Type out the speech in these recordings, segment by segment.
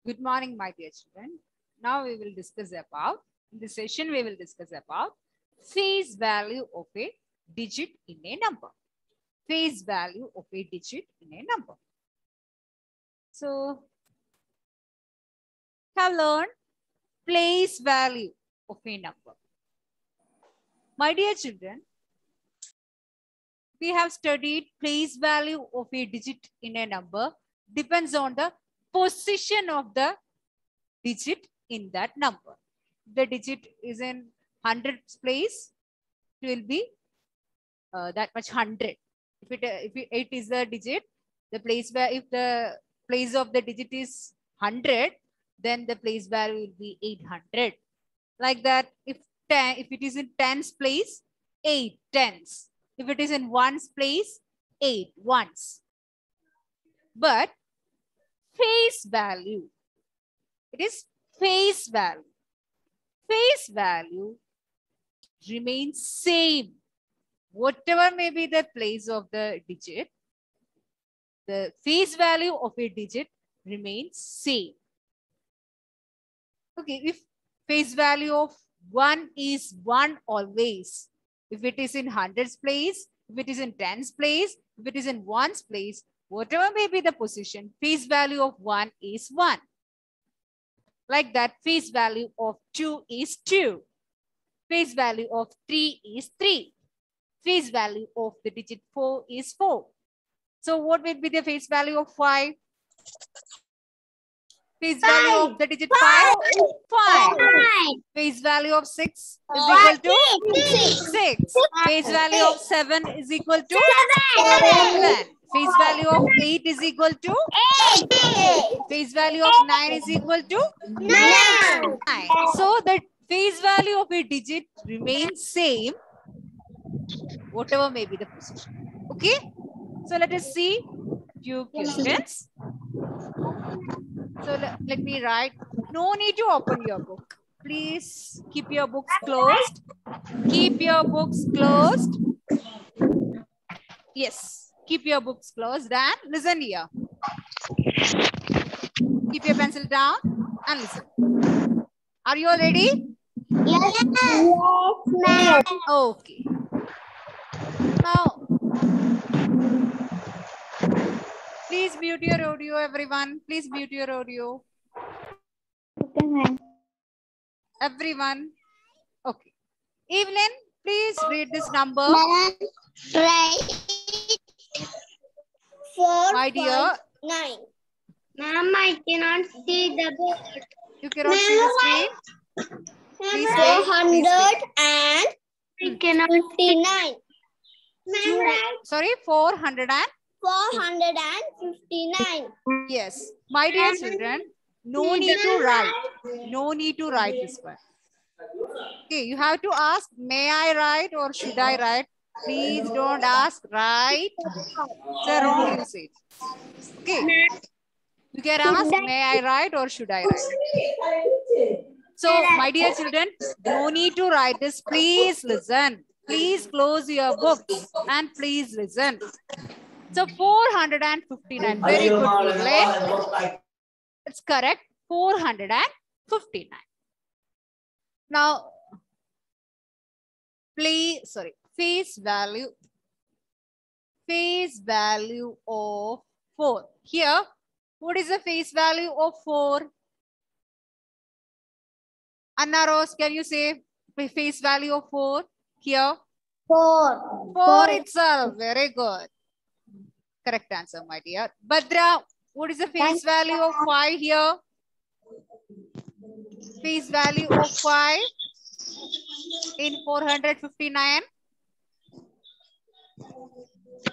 Good morning, my dear children. Now we will discuss about, in this session we will discuss about face value of a digit in a number. Face value of a digit in a number. So, have learned place value of a number. My dear children, we have studied place value of a digit in a number depends on the position of the digit in that number. The digit is in hundreds place, it will be that much 100. If it is the digit, the place where if the place of the digit is 100, then the place value will be 800. Like that, if it is in tens place, 8 tens. If it is in ones place, 8 ones. But face value, it is face value. Face value remains same. Whatever may be the place of the digit, the face value of a digit remains same. Okay, if face value of 1 is 1 always, if it is in hundreds place, if it is in tens place, if it is in ones place, whatever may be the position, face value of 1 is 1. Like that, face value of 2 is 2. Face value of 3 is 3. Face value of the digit 4 is 4. So what will be the face value of 5? Face value of the digit 5? 5. Face value of 6 is equal to 6. Face value of 7 is equal to 7. Face value of 8 is equal to 8. Face value of 9 is equal to 9. So the face value of a digit remains same, whatever may be the position. Okay. So let us see few questions. So let me write. No need to open your book. Please keep your books closed. Keep your books closed. Yes, keep your books closed and listen here. Keep your pencil down and listen. Are you all ready? Yes, ma'am. Okay. Now, please mute your audio, everyone. Please mute your audio. Okay, ma'am. Everyone. Okay. Evelyn, please read this number. Ma'am, right. 4, My dear. 9. Ma'am, I cannot see the board. You cannot see the screen? Please wait. 400 and I cannot 59. Sorry, 400 and? 459. Yes. My dear children, no need to write. No need to write this one. Okay, you have to ask, may I write or should I write? Please don't ask, right? It's a wrong usage. Okay. You can ask, may I write or should I write? So, my dear children, no need to write this. Please listen. Please close your books and please listen. So, 459. Very good, Evelyn. It's correct. 459. Now, face value of 4. Here, what is the face value of 4? Anna Rose, can you say face value of 4 here? 4. 4 itself. Very good. Correct answer, my dear. Badra, what is the face value of 5 here? Face value of 5 in 459.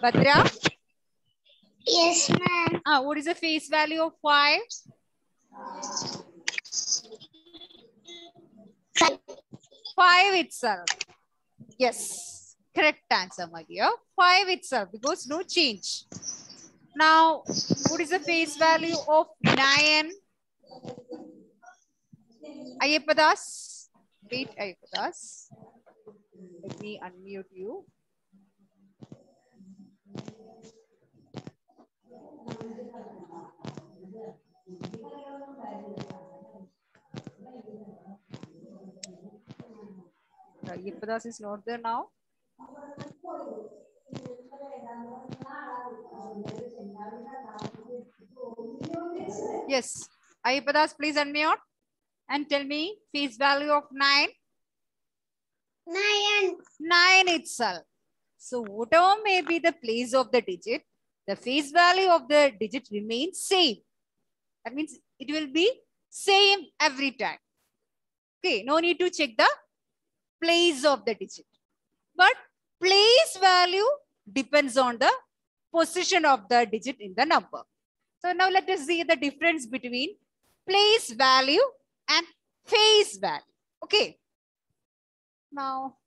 Badra? Yes, ma'am. What is the face value of 5? 5 itself. Yes. Correct answer, my dear. 5 itself because no change. Now, what is the face value of 9? Ayyapadas. Wait, Ayyapadas. Let me unmute you. Ayappadas is not there now. Yes. Ayappadas, please unmute and tell me face value of 9. 9. 9 itself. So whatever may be the place of the digit, the face value of the digit remains same. That means it will be same every time. Okay, no need to check the place of the digit. But place value depends on the position of the digit in the number. So now let us see the difference between place value and face value. Okay. Now,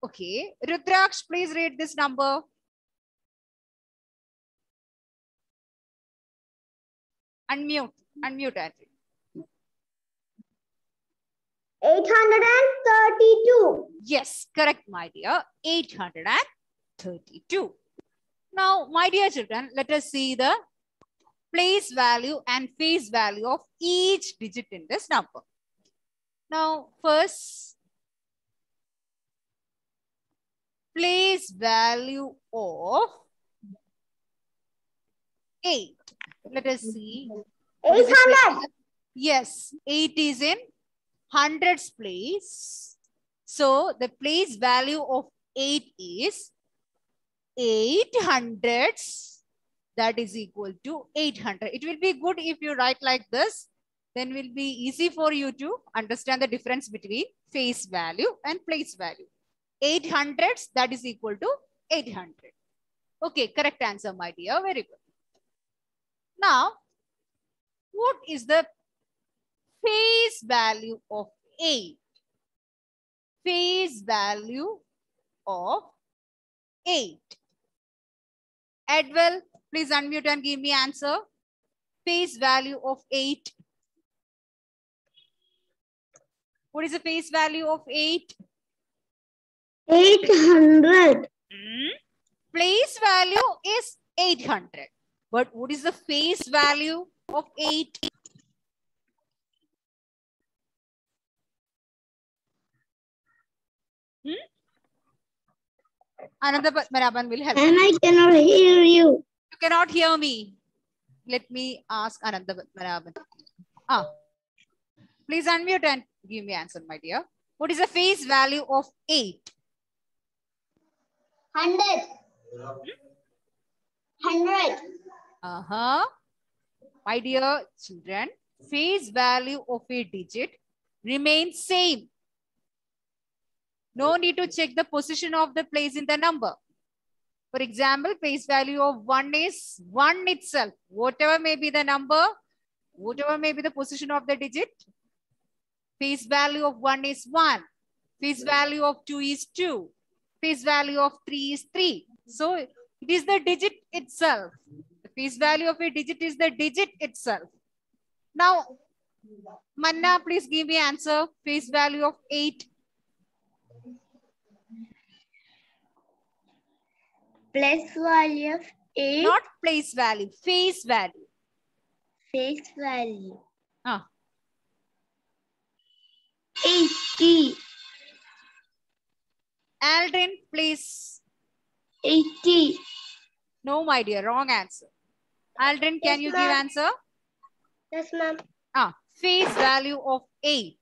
okay, Rudraksh, please read this number. Unmute, Andrew. 832. Yes, correct, my dear. 832. Now, my dear children, let us see the place value and face value of each digit in this number. Now, first, place value of 8. Let us see. 800. Yes, 8 is in hundreds place. So the place value of 8 is 800. That is equal to 800. It will be good if you write like this. Then it will be easy for you to understand the difference between face value and place value. 800, that is equal to 800. Okay, correct answer, my dear. Very good. Now, what is the face value of 8? Face value of 8. Edwell, please unmute and give me answer. Face value of 8. What is the face value of 8? 800. Place value is 800. But what is the face value of 8? Ananda Padmanabhan will help. And I cannot hear you. You cannot hear me. Let me ask Ananda Padmanabhan. Please unmute and give me answer, my dear. What is the face value of 8? 100. 100. My dear children, face value of a digit remains same. No need to check the position of the place in the number. For example, face value of 1 is 1 itself. Whatever may be the number, whatever may be the position of the digit, face value of 1 is 1. Face value of 2 is 2. Face value of 3 is 3. So it is the digit itself. The face value of a digit is the digit itself. Now, Manna, please give me answer. Face value of 8. Place value of 8. Not place value, face value. Face value. 80. Aldrin, please. 80. No, my dear, wrong answer. Aldrin, can you give answer? Yes, ma'am. Face value of 8.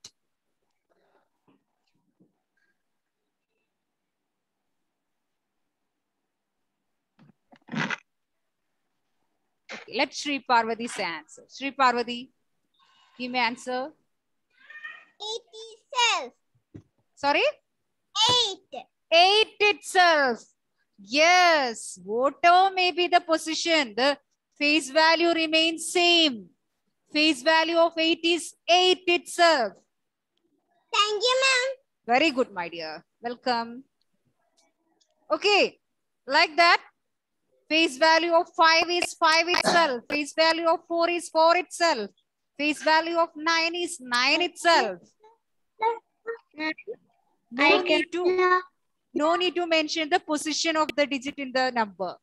Okay, let Sri Parvati say answer. Sri Parvati, give me answer. 8 itself. Sorry? 8. 8 itself. Yes, whatever may be the position, the face value remains same. Face value of 8 is 8 itself. Thank you, ma'am. Very good, my dear. Welcome. Okay, like that. Face value of 5 is 5 itself. Face value of 4 is 4 itself. Face value of 9 is 9 itself. No need to mention the position of the digit in the number.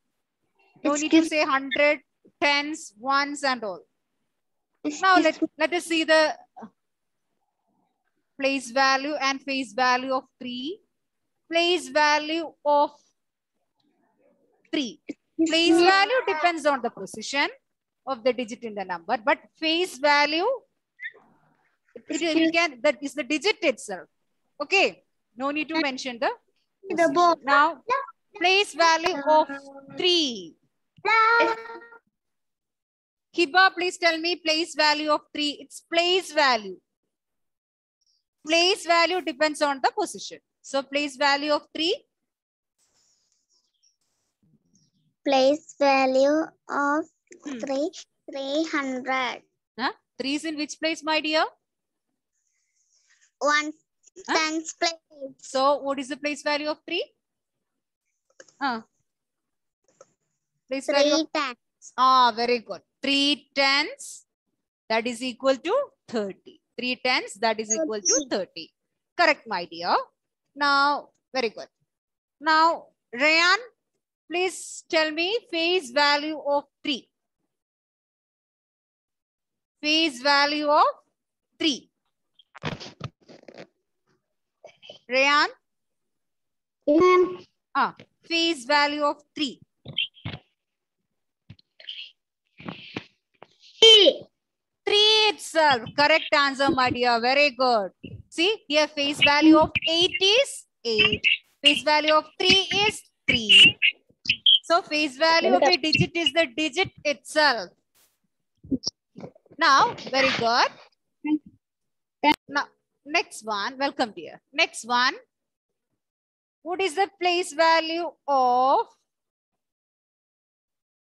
No need to say 100, tens, ones and all. Now let us see the place value and face value of 3. Place value of 3. Place value depends on the position of the digit in the number, but face value, that is the digit itself. Okay, no need to mention the position. Now, place value of 3. Hiba, please tell me place value of 3. It's place value. Place value depends on the position. So, place value of 3. Place value of 300. 3 is in which place, my dear? 1 tens place. So, what is the place value of 3? Place value of 3 tens. Very good. 3 tens, that is equal to 30. 3 tens, that is equal to 30. Correct, my dear. Now, very good. Now, Rayan, please tell me face value of 3. Face value of 3. Rayan? Face value of 3. 3 itself. Correct answer, my dear. Very good. See, here face value of 8 is 8. Face value of 3 is 3. So, face value of a digit is the digit itself. Now, very good. Now, next one. Welcome, dear. Next one. What is the place value of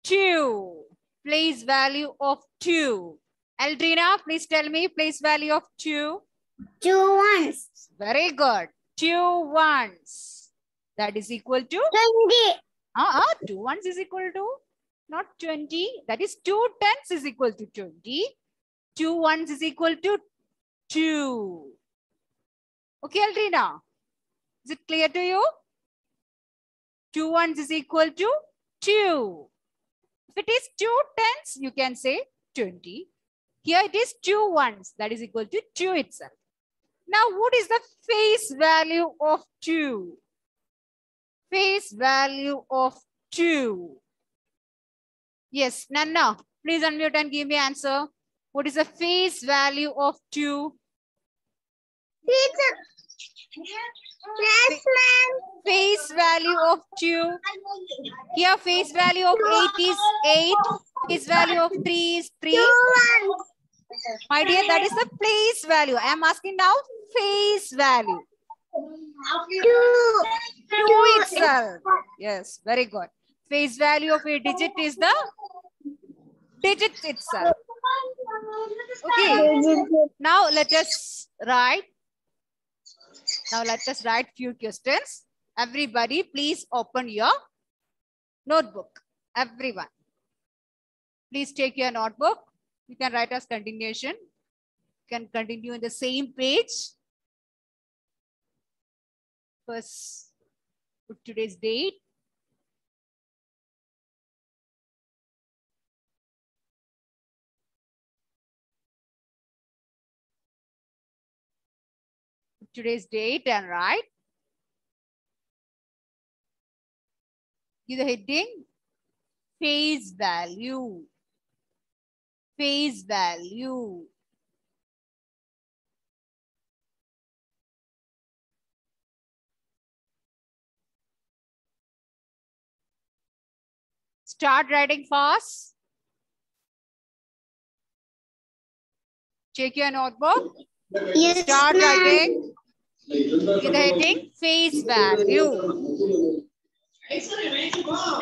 2? Place value of 2. Aldrina, please tell me place value of 2. 2 ones. Very good. 2 ones. That is equal to 20. 2 ones is equal to not 20. That is 2 tens is equal to 20. 2 ones is equal to 2. Okay, Aldrina. Is it clear to you? 2 ones is equal to 2. If it is 2 tens, you can say 20. Here it is 2 ones. That is equal to 2 itself. Now, what is the face value of 2? Face value of 2. Yes, Nanna, please unmute and give me answer. What is the face value of 2? Face value of 2. Here face value of 8 is 8. Face value of 3 is 3. My dear, that is the place value. I am asking now face value. 2 itself. Yes, very good. Face value of a digit is the digit itself. Okay. Now let us write. Few questions. Everybody, please open your notebook. Everyone. Please take your notebook. You can write as continuation. You can continue in the same page. First, put today's date. Put today's date and write. Give the heading. Face value. Face value. Start writing fast. Check your notebook. Yes, Start writing. Give the heading. Face value.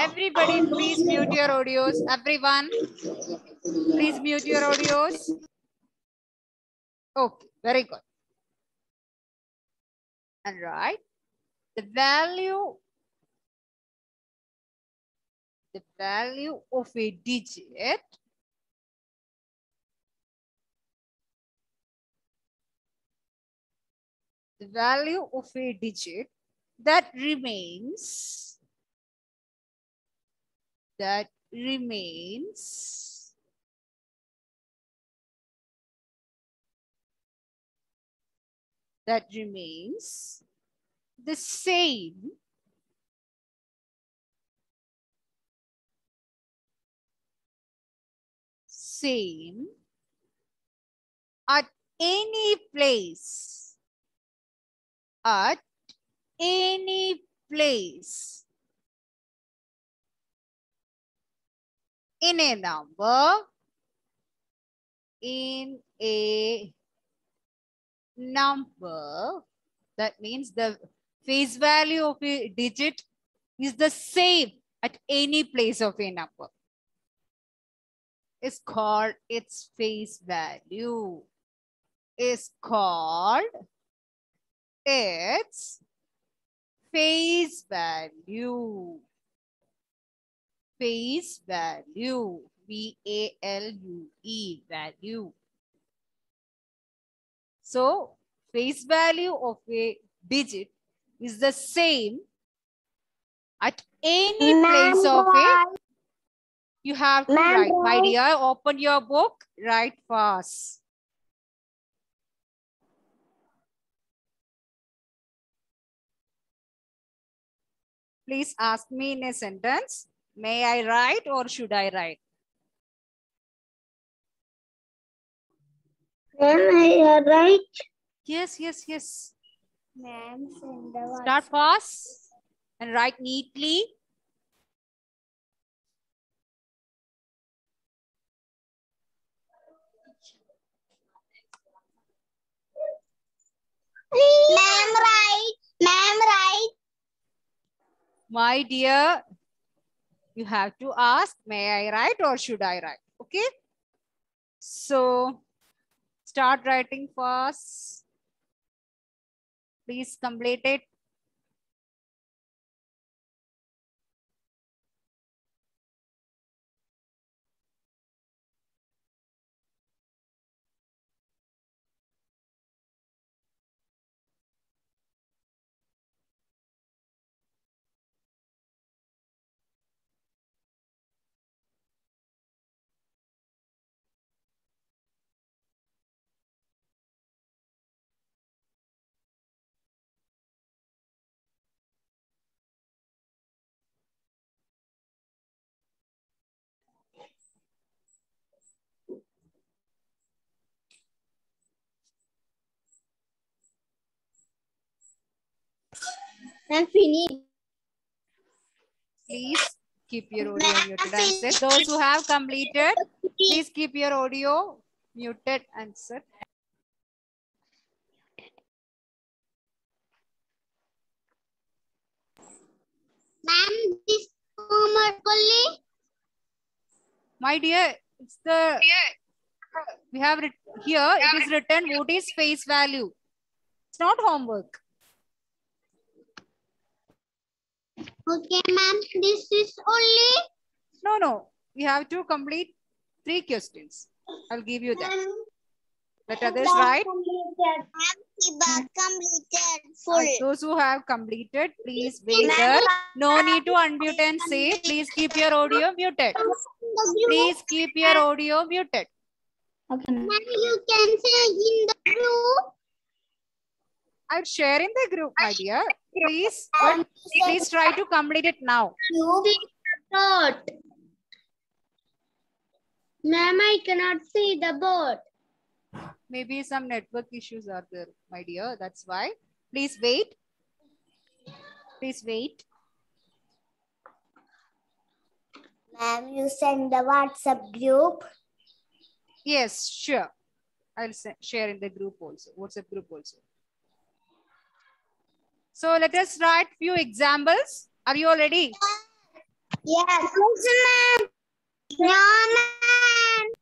Everybody, please mute your audios. Everyone, please mute your audios. Okay, very good. And right, the value of a digit that remains that remains the same at any place, at any place in a number, in a number, that means the face value of a digit is the same at any place of a number, is called its face value, is called its face value. Face value, V-A-L-U-E, value. So face value of a digit is the same at any place of a. You have to write, my dear. Open your book, write fast. Please ask me in a sentence. May I write or should I write? Ma'am, I right. Yes, yes, yes. Ma'am, Start fast and write neatly. Ma'am, right. Ma'am, right. My dear, you have to ask, may I write or should I write? Okay. So start writing fast. Please complete it. Ma'am, finish. Please keep your audio muted and set. Those who have completed, please keep your audio muted and set. Ma'am, this homework only. My dear, it's the, we have here, it is written what is face value. It's not homework. Okay, ma'am, this is only. No, no. We have to complete 3 questions. I'll give you that. Let others write. Completed. Those who have completed, please wait there. No need to unmute and say. Please keep your audio muted. Please keep your audio muted. Okay, ma'am, you can say in the group. I'll share in the group, my dear. Please, but please try to complete it now. Ma'am, I cannot see the board. Maybe some network issues are there, my dear. That's why. Please wait. Please wait. Ma'am, you send the WhatsApp group. Yes, sure. I'll share in the group also, WhatsApp group also. So let us write few examples. Are you all ready? Yes. Ma'am. No,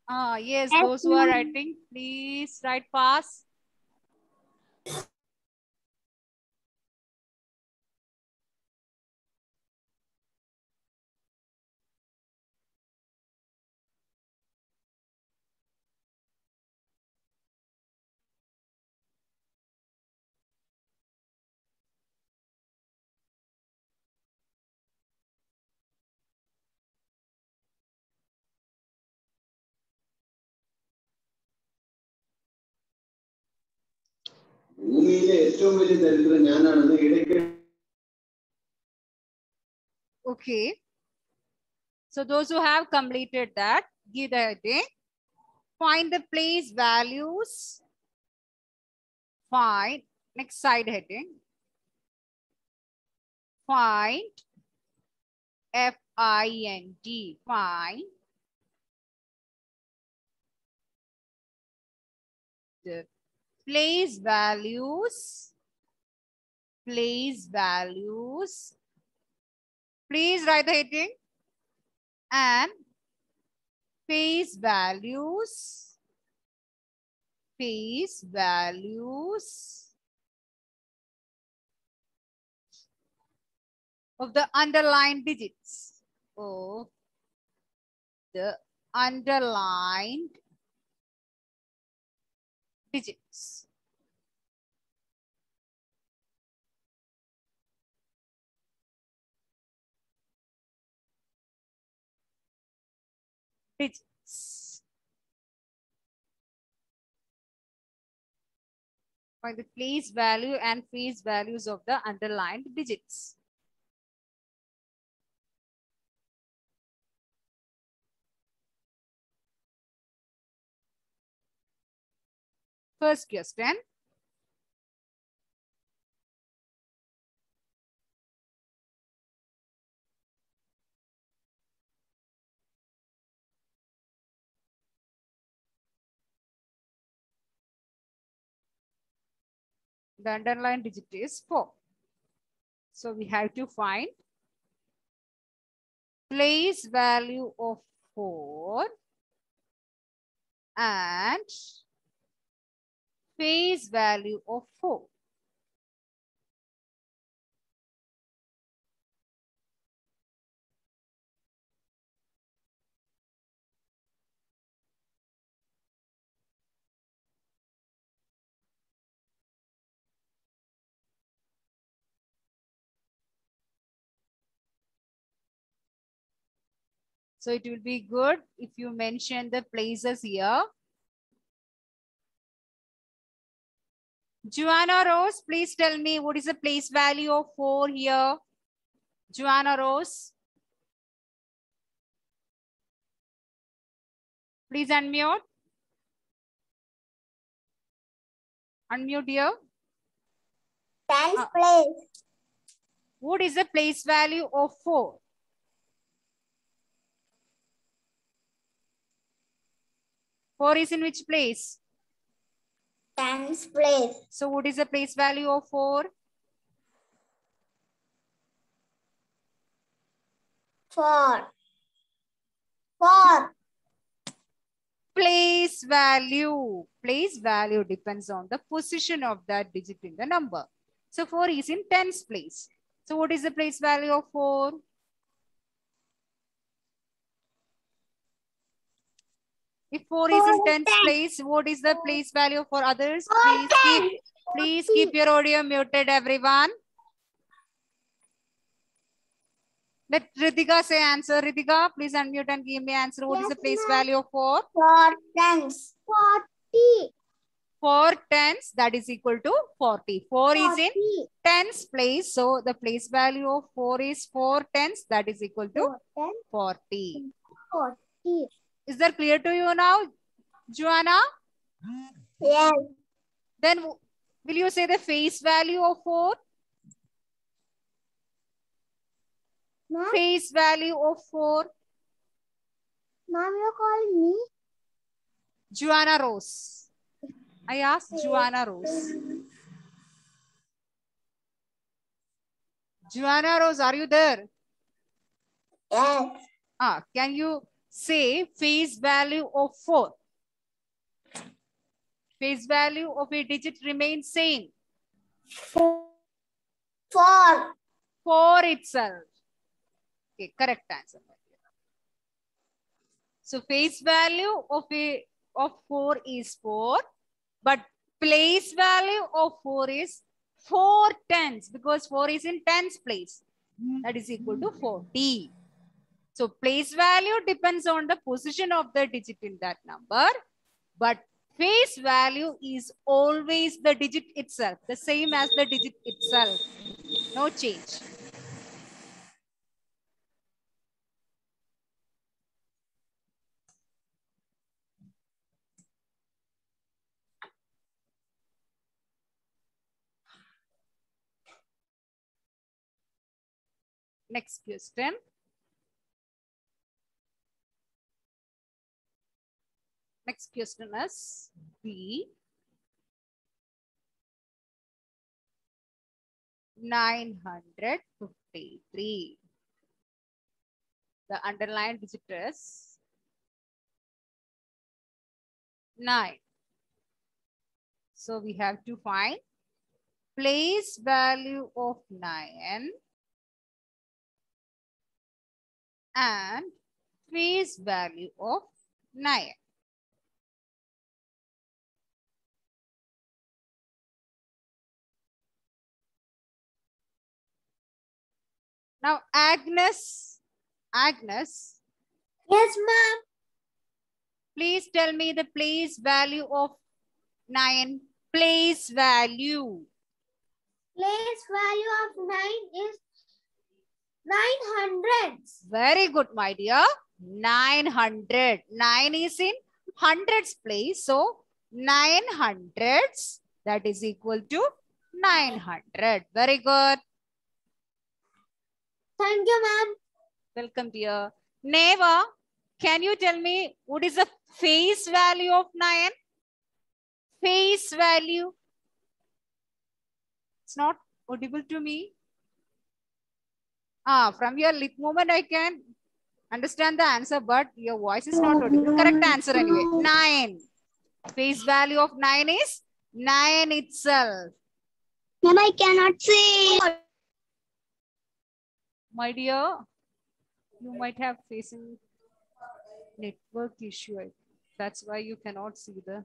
ma'am. Yes, those who are writing, please write fast. Okay. So those who have completed that, give the heading. Find the place values. Find, next side heading. Find, F-I-N-D, find the place values. Place values. Please write the heading. And face values. Face values of the underlined digits. Of the underlined digits. Digits. Find the place value and face values of the underlined digits. First question. The underlined digit is 4. So we have to find place value of 4 and face value of 4. So it will be good if you mention the places here. Joanna Rose, please tell me what is the place value of 4 here? Joanna Rose. Please unmute. Unmute here. 10th place. What is the place value of 4? 4 is in which place? 10th place. So what is the place value of 4? 4. 4. Place value. Place value depends on the position of that digit in the number. So 4 is in 10th place. So what is the place value of 4? If 4 is in 10th place, what is the place value for others? Please keep your audio muted, everyone. Let Ritika say answer. Ritika, please unmute and give me answer. What is the place value of 4? 4 tenths. 40. 4 tenths, that is equal to 40. 4 is in 10th place. So the place value of 4 is 4 tenths, that is equal to 40. 40. Is that clear to you now, Joanna? Yes. Then will you say the face value of 4? Face value of 4. Ma'am, you're calling me? Joanna Rose. I asked Joanna Rose. Joanna Rose, are you there? Yes. Can you say face value of 4? Face value of a digit remains same. 4. 4 itself. Okay, correct answer. So face value of 4 is 4, but place value of 4 is 4 tenths because 4 is in 10th place. That is equal to 40. So place value depends on the position of the digit in that number, but Face value is always the digit itself, the same as the digit itself. No change. Next question. Next question is B. 953. The underlined digit is 9. So we have to find place value of 9 and face value of 9. Now, Agnes, Yes, ma'am. please tell me the place value of 9. Place value. Place value of 9 is 900. Very good, my dear. 900. 9 is in hundreds place. So, 9 hundreds, that is equal to 900. Very good. Thank you, ma'am. Welcome, dear. Neva, can you tell me what is the face value of 9? Face value. It's not audible to me. From your lip movement, I can understand the answer, but your voice is not audible. Correct answer anyway. 9. Face value of 9 is 9 itself. Ma'am, I cannot see. My dear, you might have facing network issue. That's why you cannot see the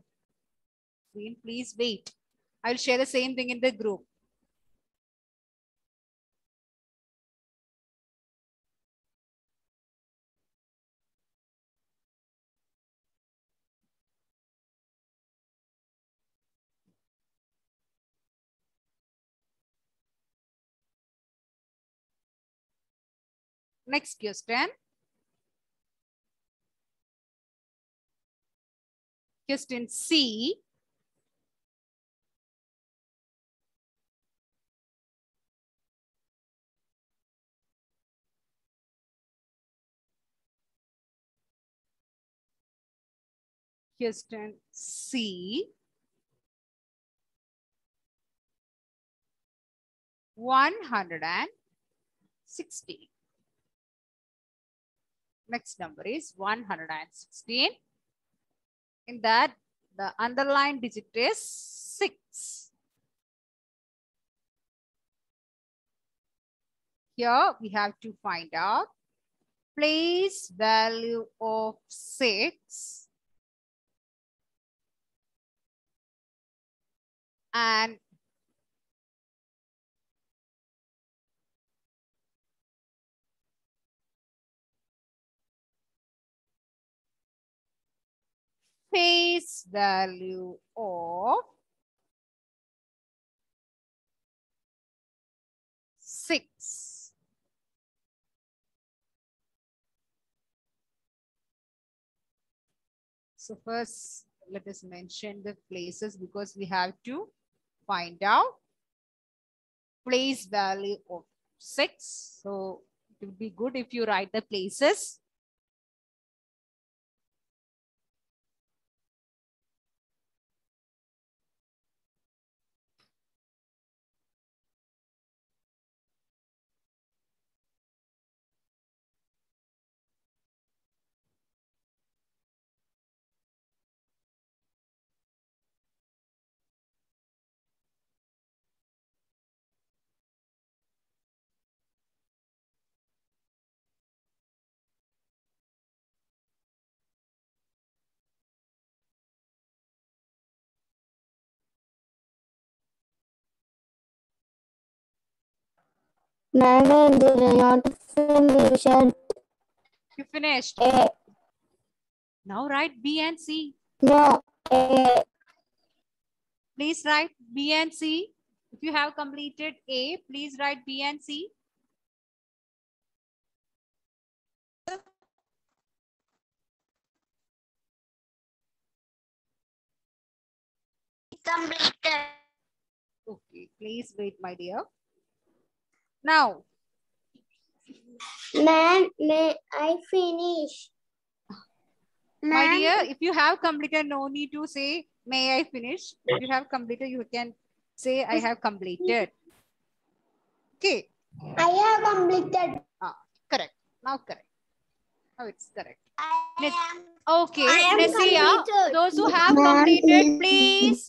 screen. Please wait. I'll share the same thing in the group. Next question. Question C. Question C. 116. Next number is 116. In that, the underlined digit is 6. Here we have to find out place value of 6 and face value of 6. So first, let us mention the places because we have to find out place value of 6. So it would be good if you write the places. Madam, did not finish it. You finished. A. Now write B and C. No. Please write B and C. If you have completed A, please write B and C. Completed. Okay, please wait, my dear. Now, Ma'am, may I finish? my dear, if you have completed, no need to say, may I finish? If you have completed, you can say, I have completed. Okay. I have completed. Correct. Now correct. Now it's correct. I am Okay, I am Nesia, completed. those who have completed, please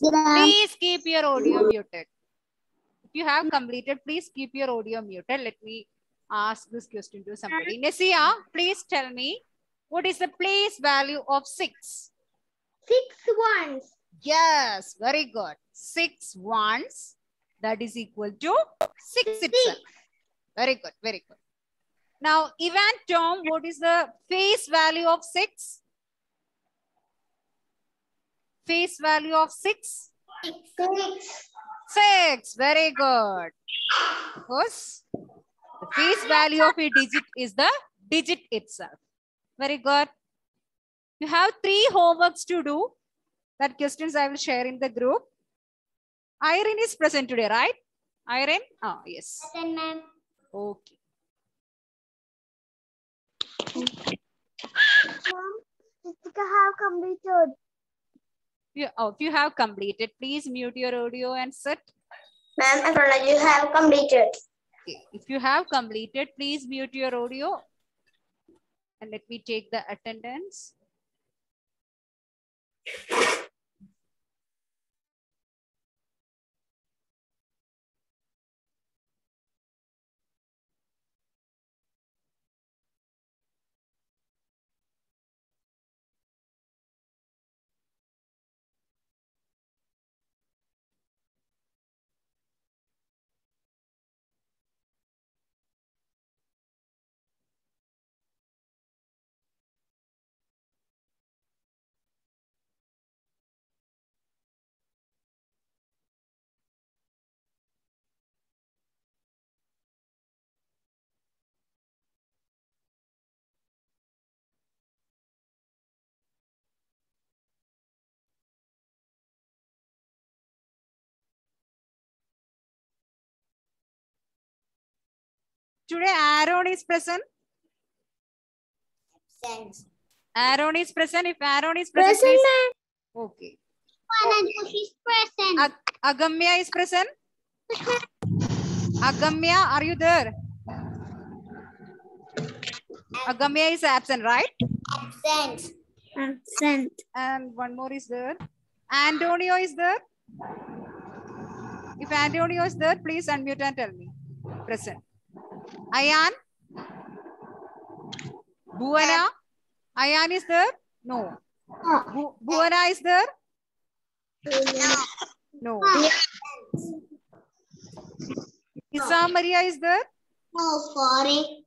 keep your audio muted. If you have completed, please keep your audio muted. Let me ask this question to somebody. Nesia, please tell me, what is the place value of 6? 6 ones. Yes, very good. 6 ones, that is equal to 6 itself. Very good, very good. Now, Ivan, Tom, what is the face value of 6? Face value of 6? 6. Very good. Because the face value of a digit is the digit itself. Very good. You have 3 homeworks to do. That questions I will share in the group. Irene is present today, right? Irene? Oh, yes. Ma'am. Okay. Jessica have completed. If you have completed, please mute your audio and sit. Ma'am, you have completed. Okay. If you have completed, please mute your audio. And let me take the attendance. Today, Aaron is present. Thanks. Aaron is present. If Aaron is present, Present, please. Okay. She's present. Agamya is present. Agamya, are you there? Agamya is absent, right? Absent. Absent. And one more is there. Antonio is there. If Antonio is there, please unmute and tell me. Present. Ayan? Bhuwana? Ayan is there? No. Bhuwana is there? No. Isa Maria is there? No, sorry.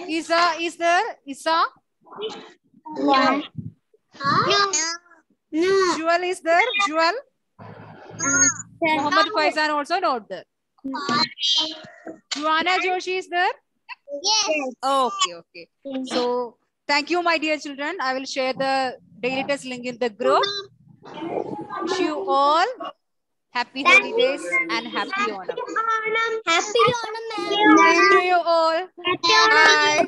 Isa is there? Isa? No. No. Jewel is there? Jewel? Muhammad Faizan also not there. Joanna Joshi is there? Yes. Okay, okay. So, thank you, my dear children. I will share the daily test link in the group. Wish you all happy holidays and happy Onam. Happy Onam, ma'am. Same to you all. Bye.